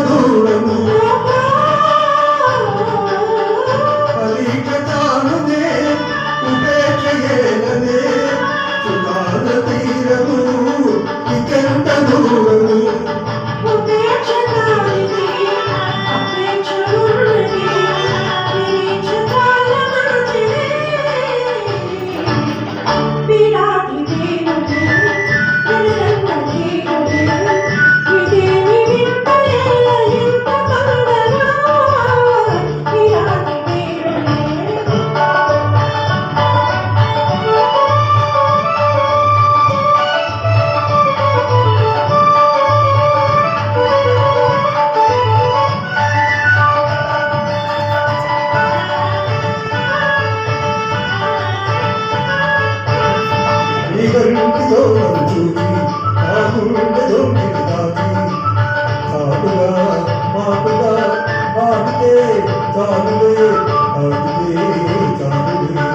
దూరము పలికతానునే ఉపేక్షయేలనే సుధాన తీరము ఇకెంత దూరము ఇగంటిలో చూసి ఆ గుండెలో దాచి చాటుగా మాటుగా ఆడితే చాలులే ఆడితే చాలులే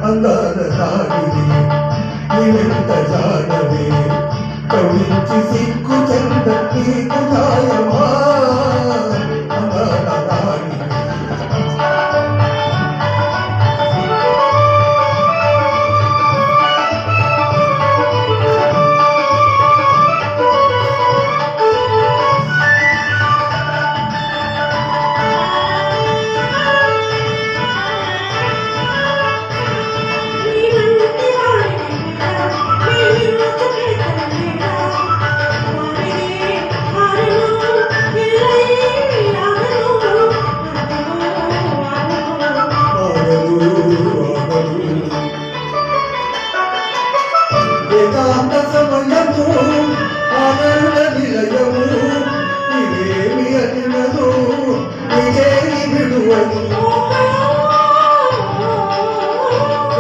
అందాల తాడిని నీవెంత జాడవే కవించి సిగ్గు చెంద నీకు గాయమా అందాల తాడిని ఏకాంత సమయము ఆనంద నిలయము ఇవేమి అనినదు నిజేని విడువను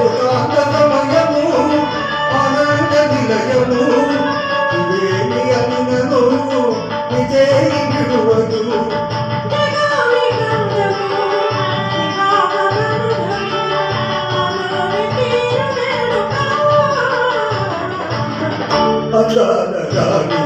ఏకాంత సమయము ఆనంద నిలయము ఇవేమి అనినదు నిజేని విడువను అందాల రాణి